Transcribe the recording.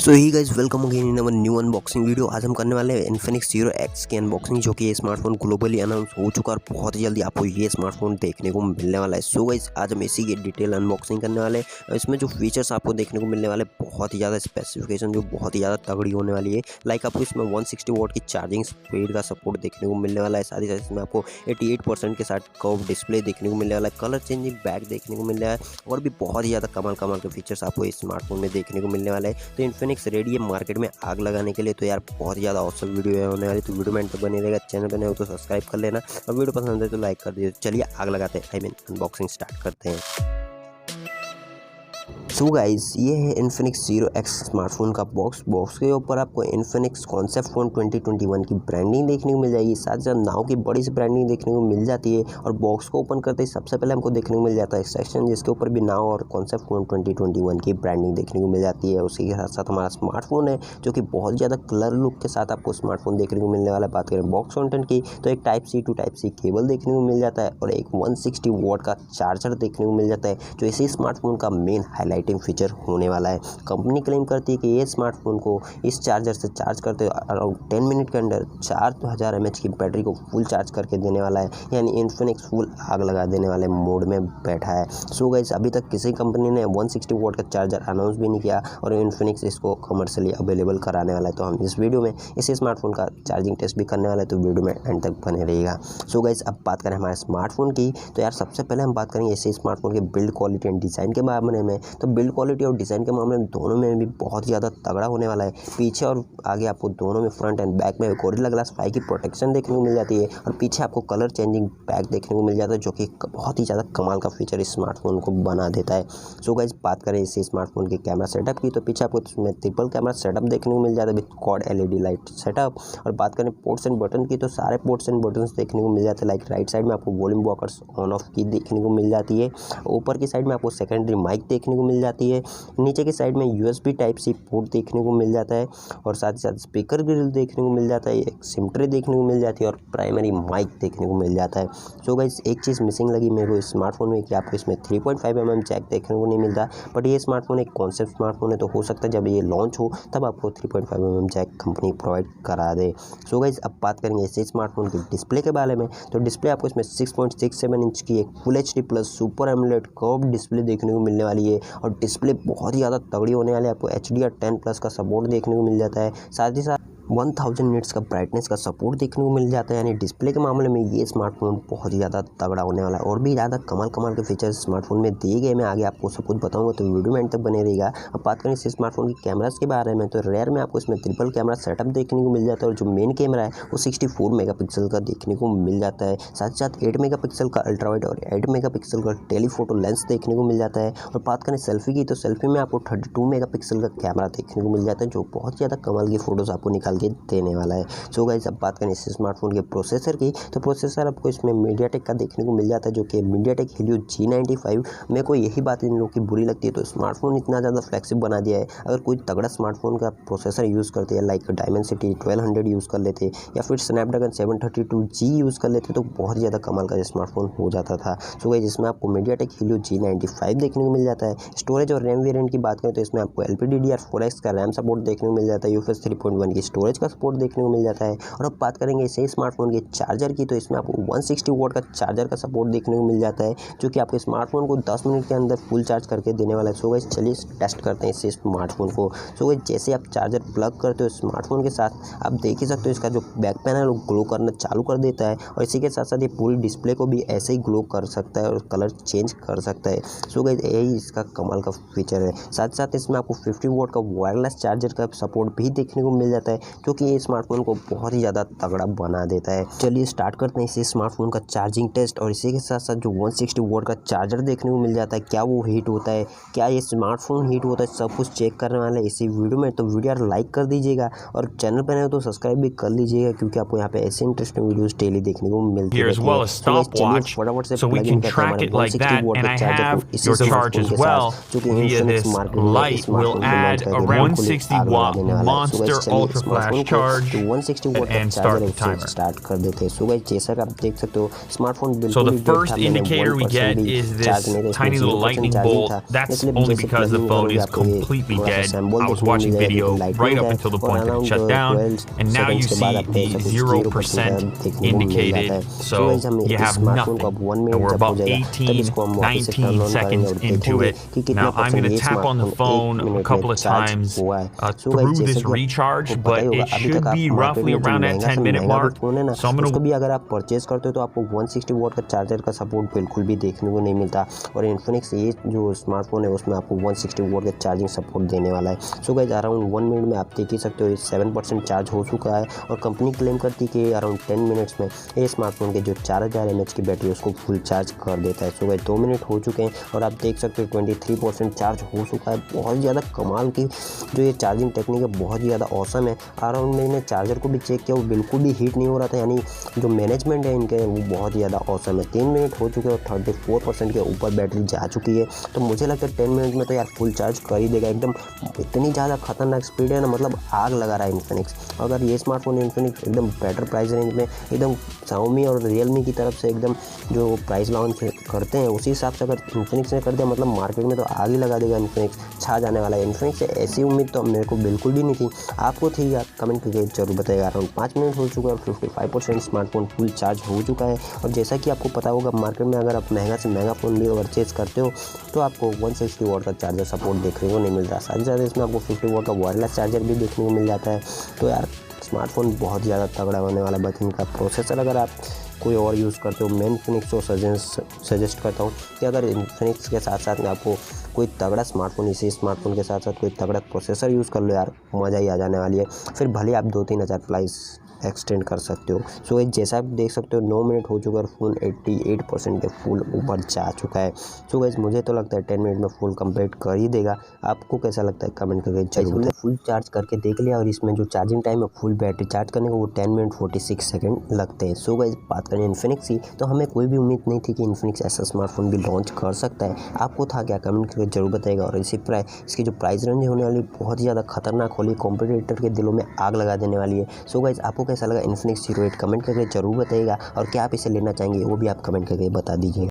So he guys welcome again in our new unboxing video. आज हम करने वाले हैं इन्फिनिक्स जीरो एक्स की अनबॉक्सिंग, जो कि ये स्मार्टफोन ग्लोबली अनाउंस हो चुका है और बहुत ही जल्दी आपको ये स्मार्टफोन देखने को मिलने वाला है। सो गाइज आज हम इसी की डिटेल अनबॉक्सिंग करने वाले हैं और इसमें जो फीचर्स आपको देखने को मिलने वाले बहुत ही ज़्यादा स्पेसिफिकेशन जो बहुत ही ज़्यादा तगड़ी होने वाली है। लाइक आपको इसमें 160 वॉट की चार्जिंग स्पीड का सपोर्ट देखने को मिलने वाला है। साथ ही साथ इसमें आपको 88% के साथ कर्व डिस्प्ले देखने को मिलने वाला है, कलर चेंजिंग बैक देखने को मिलने वाला है और भी बहुत ही ज़्यादा कमाल कमाल के फीचर्स आपको इस स्मार्टफोन में देखने को मिलने वाला है। तो इन्फिनिक्स रेडी है मार्केट में आग लगाने के लिए। तो यार बहुत ही ज़्यादा औसम वीडियो होने वाली, तो वीडियो में तो बने रहेगा। चैनल बने हो तो सब्सक्राइब कर लेना और वीडियो पसंद है तो लाइक कर दीजिए। चलिए आग लगाते हैं, अनबॉक्सिंग स्टार्ट करते हैं। सो गाइस ये है इन्फिनिक्स जीरो एक्स स्मार्टफोन का बॉक्स के ऊपर आपको इन्फिनिक्स कॉन्सेप्ट फोन 2021 की ब्रांडिंग देखने को मिल जाएगी। साथ ही साथ नाउ की बड़ी सी ब्रांडिंग देखने को मिल जाती है और बॉक्स को ओपन करते ही सबसे पहले हमको देखने को मिल जाता है सेक्शन, जिसके ऊपर भी नाउ और कॉन्सेप्ट फोन 2021 की ब्रांडिंग देखने को मिल जाती है। उसी के साथ साथ हमारा स्मार्टफोन है जो कि बहुत ज़्यादा कलर लुक के साथ आपको स्मार्टफोन देखने को मिलने वाला है। बात करें बॉक्स कंटेंट की तो एक type C to type C cable देखने को मिल जाता है और एक 160 वॉट का चार्जर देखने को मिल जाता है, जो इसी स्मार्टफोन का मेन हाईलाइटिंग फीचर होने वाला है। कंपनी क्लेम करती है कि ये स्मार्टफोन को इस चार्जर से चार्ज करते अराउंड 10 मिनट के अंदर 4000 mAh की बैटरी को फुल चार्ज करके देने वाला है, यानी इन्फिनिक्स फुल आग लगा देने वाले मोड में बैठा है। सो गाइस अभी तक किसी कंपनी ने 160 वॉट का चार्जर अनाउंस भी नहीं किया और इन्फिनिक्स इसको कमर्शियली अवेलेबल कराने वाला है। तो हम इस वीडियो में इसी स्मार्टफोन का चार्जिंग टेस्ट भी करने वाला है, तो वीडियो में एंड तक बने रहिएगा। सो गाइस अब बात करें हमारे स्मार्टफोन की, तो यार सबसे पहले हम बात करेंगे इसी स्मार्टफोन के बिल्ड क्वालिटी एंड डिज़ाइन के मामले में। तो बिल्ड क्वालिटी और डिज़ाइन के मामले में दोनों में भी बहुत ज़्यादा तगड़ा होने वाला है। पीछे और आगे आपको दोनों में फ्रंट एंड बैक में गोरिल्ला ग्लास 5 की प्रोटेक्शन देखने को मिल जाती है और पीछे आपको कलर चेंजिंग बैक देखने को मिल जाता है, जो कि बहुत ही ज़्यादा कमाल का फीचर इस स्मार्टफोन को बना देता है। सो गाइस बात करें इसी स्मार्टफोन के कैमरा सेटअप की, तो पीछे आपको इसमें ट्रिपल कैमरा सेटअप देखने को मिल जाता है with quad LED light setup. और बात करें पोर्ट्स एंड बटन की, तो सारे पोर्ट्स एंड बटन्स देखने को मिल जाते हैं। लाइक राइट साइड में आपको वॉल्यूम बॉक्स ऑन ऑफ की देखने को मिल जाती है, ऊपर की साइड में आपको सेकेंडरी माइक देखने को मिल जाती है, नीचे की साइड में USB टाइप सी पोर्ट देखने को मिल जाता है और साथ ही साथ स्पीकर ग्रिल देखने को मिल जाता है, एक सिम ट्रे देखने को मिल जाती है और प्राइमरी माइक देखने को मिल जाता है। सो गाइस एक चीज़ मिसिंग लगी मेरे को इस स्मार्टफोन में कि आपको इसमें 3.5 mm जैक देखने को नहीं मिलता, बट ये स्मार्टफोन एक कॉन्सेप्ट स्मार्टफोन है, तो हो सकता है जब ये लॉन्च हो तब आपको 3.5 mm जैक कंपनी प्रोवाइड करा दे। सो गाइस अब बात करेंगे इसी स्मार्टफोन के डिस्प्ले के बारे में, तो डिस्प्ले आपको इसमें 6.67 इंच की एक full HD plus super AMOLED curve display देखने को मिलने वाली है और डिस्प्ले बहुत ही ज़्यादा तगड़ी होने वाली है। आपको HDR10+ का सपोर्ट देखने को मिल जाता है, साथ ही साथ 1000 निट्स का ब्राइटनेस का सपोर्ट देखने को मिल जाता है। यानी डिस्प्ले के मामले में ये स्मार्टफोन बहुत ही ज़्यादा तगड़ा होने वाला है और भी ज़्यादा कमाल कमाल के फीचर्स स्मार्टफोन में दिए गए। मैं आगे आपको सब कुछ बताऊंगा, तो वीडियो में एंड तक बने रहेगा। अब बात करें इस स्मार्टफोन की कैमरास के बारे में, तो रेयर में आपको इसमें ट्रिपल कैमरा सेटअप देखने को मिल जाता है और जो मेन कैमरा है वो 64 मेगापिक्सल का देखने को मिल जाता है। साथ ही साथ 8 मेगापिक्सल का अल्ट्रा वाइड और 8 मेगापिक्सल का टेलीफोटो लेंस देखने को मिल जाता है। और बात करें सेल्फी की, तो सेल्फी में आपको 32 मेगापिक्सल का कैमरा देखने को मिल जाता है, जो बहुत ज़्यादा कमाल की फ़ोटोज़ आपको निकाल के देने वाला है। सो गाइस अब बात करें इस स्मार्टफोन के प्रोसेसर की, तो प्रोसेसर आपको इसमें मीडियाटेक का देखने को मिल जाता है, जो कि मीडियाटेक हीलियो G95। मेरे को यही बात इन लोगों की बुरी लगती है, तो स्मार्टफोन इतना ज़्यादा फ्लेक्सिबल बना दिया है। अगर कोई तगड़ा स्मार्टफोन का प्रोसेसर यूज़ करते हैं, लाइक डायमेंसिटी 1200 यूज़ कर लेते या फिर स्नैपड्रैगन 732G यूज़ कर लेते, तो बहुत ज़्यादा कमाल का स्मार्टफोन हो जाता था। सो गाइस जिसमें आपको मीडियाटेक हीलियो G95 देखने को मिल जाता है। स्टोरेज और रैम वेरिएंट की बात करें तो इसमें आपको LPDDR4X का रैम सपोर्ट देखने को मिल जाता है, UFS 3.1 की स्टोरेज का सपोर्ट देखने को मिल जाता है। और अब बात करेंगे इसी स्मार्टफोन के चार्जर की, तो इसमें आपको 160 वॉट का चार्जर का सपोर्ट देखने को मिल जाता है, जो कि आपके स्मार्टफोन को 10 मिनट के अंदर फुल चार्ज करके देने वाला है। सो गाइस चलिए टेस्ट करते हैं इसी स्मार्टफोन को। सो गाइस जैसे आप चार्जर प्लग करते हो स्मार्टफोन के साथ, आप देख ही सकते हो इसका जो बैक पैनल वो ग्लो करना चालू कर देता है और इसी के साथ साथ ये पूरी डिस्प्ले को भी ऐसे ही ग्लो कर सकता है और कलर चेंज कर सकता है। सो गाइस यही इसका कमाल का फीचर है। साथ साथ इसमें आपको 50 वॉट का वायरलेस चार्जर का सपोर्ट भी देखने को मिल जाता है, क्योंकि ये स्मार्टफोन को बहुत ही ज़्यादा तगड़ा बना देता है। चलिए स्टार्ट करते हैं इसी स्मार्टफोन का चार्जिंग टेस्ट और इसी के साथ साथ जो 160 वॉट का चार्जर देखने को मिल जाता है, क्या वो हीट होता है, क्या ये स्मार्टफोन हीट होता है, सब कुछ चेक करने वाले हैं इसी वीडियो में। तो वीडियो लाइक कर दीजिएगा और चैनल पर नए हो तो सब्सक्राइब भी कर लीजिएगा, क्योंकि आपको यहाँ पे ऐसे इंटरेस्टिंग वीडियोस डेली देखने को मिलती रहती है। फटाफट से प्लग इन करते हैं हमारे 160 वॉट के चार्जर को इसी स्मार्टफोन के साथ, जो कि इन्फिनिक्स मार्केट में स्मार्टफोन को लॉन्च करके बिल्कुल आग लगा देने वाला है। सो गाइस चलिए स्मार्टफोन को जो 160 वॉट का चार्जर है उससे स्टार्ट कर देते हैं। सो गाइस जैसा कि आप देख सकते हो स्मार्टफोन बिल्कुल ही डेड था, मैंने 1% भी चार्ज नहीं था, इसमें 0% चार्जिंग था, इसलिए जैसे प्लगिंग करोगे आपको ये थोड़ा सा सिंबल देखने को मिल जाएगा कि लाइटनिंग है और अराउंड 12 सेकंड्स के बाद आप देख सकते हो 0% देखने को मिल जाता है। सो गाइस हम इस स्मार्टफोन को अब 1 मिनट जब हो जाएगा तब इसको हम वापस से टर्न ऑन करेंगे और देखेंगे कि कितना परसेंट ये स्मार्टफोन 1 मिनट में चार्ज हुआ है। सो गाइस जैसे कि आपको पता ही होगा अभी तक आप मार्केट में जो महंगा से महंगा भी फोन है ना उसको भी अगर आप परचेज करते हो तो आपको 160 वॉट का चार्जर का सपोर्ट बिल्कुल भी देखने को नहीं मिलता, और इन्फिनिक्स ये जो स्मार्टफोन है उसमें आपको 160 वॉट का चार्जिंग सपोर्ट देने वाला है। सो गाइस अराउंड 1 मिनट में आप देख ही सकते हो ये 7% चार्ज हो चुका है, और कंपनी क्लेम करती है कि अराउंड 10 मिनट्स में ये स्मार्टफोन के जो 4000 mAh की बैटरी उसको फुल चार्ज कर देता है। सो गाइस 2 मिनट हो चुके हैं और आप देख सकते हो 23% चार्ज हो चुका है। बहुत ज़्यादा कमाल की जो ये चार्जिंग टेक्निक है, बहुत ज़्यादा औसम है। अराउंड मैंने चार्जर को भी चेक किया, वो बिल्कुल भी हीट नहीं हो रहा था, यानी जो मैनेजमेंट है इनके वो बहुत ज़्यादा औसम है। 3 मिनट हो चुके हैं और 34% के ऊपर बैटरी जा चुकी है, तो मुझे लगता है 10 मिनट में तो यार फुल चार्ज कर ही देगा। एकदम इतनी ज़्यादा खतरनाक स्पीड है ना, मतलब आग लगा रहा है इन्फिनिक्स। अगर ये स्मार्टफोन इन्फिनिक्स एकदम बेटर प्राइस रेंज में एकदम शाओमी और रियलमी की तरफ से एकदम जो प्राइस लॉन्च करते हैं उसी हिसाब से अगर इन्फिनिक्स ने कर दिया, मतलब मार्केट में तो आग ही लगा देगा, इन्फिनिक्स छा जाने वाला है। इन्फिनिक्स से ऐसी उम्मीद तो मेरे को बिल्कुल भी नहीं थी। आपको थी यार? कमेंट करके जरूर बताइएगा। अराउंड 5 मिनट हो चुका है और 55% स्मार्टफोन फुल चार्ज हो चुका है। और जैसा कि आपको पता होगा मार्केट में अगर आप महंगा से महंगा फ़ोन भी परचेज करते हो तो आपको 160 वॉट का चार्जर सपोर्ट देखने को नहीं मिलता, साथ ही साथ इसमें आपको 50 वॉट का वायरलेस चार्जर भी देखने को मिल जाता है। तो यार स्मार्टफोन बहुत ज़्यादा तगड़ा होने वाला है। बट इनका प्रोसेसर अगर आप कोई और यूज़ करते हो, मैं इन्फिनिक्स को सजेस्ट करता हूँ कि अगर इन्फिनिक्स के साथ साथ में आपको कोई तगड़ा स्मार्टफोन, इसी स्मार्टफोन के साथ साथ कोई तगड़ा प्रोसेसर यूज़ कर लो यार, मज़ा ही आ जाने वाली है। फिर भले आप 2-3 हज़ार प्राइस एक्सटेंड कर सकते हो। सो जैसा आप देख सकते हो 9 मिनट हो चुका है और फोन 88% के फुल ऊपर जा चुका है। सो गाइस मुझे तो लगता है 10 मिनट में फुल कंप्लीट कर ही देगा। आपको कैसा लगता है कमेंट करके जरूर। हमने फुल चार्ज करके देख लिया और इसमें जो चार्जिंग टाइम है फुल बैटरी चार्ज करने का वो 10 मिनट 46 सेकंड लगते हैं। सो गाइस बात करें इन्फिनिक्स की, तो हमें कोई भी उम्मीद नहीं थी कि इन्फिनिक्स ऐसा स्मार्टफोन भी लॉन्च कर सकता है। आपको था क्या? कमेंट करके जरूर बताइएगा। और इसकी जो प्राइस रेंज होने वाली बहुत ही ज़्यादा खतरनाक होली, कॉम्पिटिटर के दिलों में आग लगा देने वाली है। सो गाइस आपको कैसा लगा इन्फिनिक्स Zero 8 कमेंट करके जरूर बताइएगा, और क्या आप इसे लेना चाहेंगे वो भी आप कमेंट करके बता दीजिए।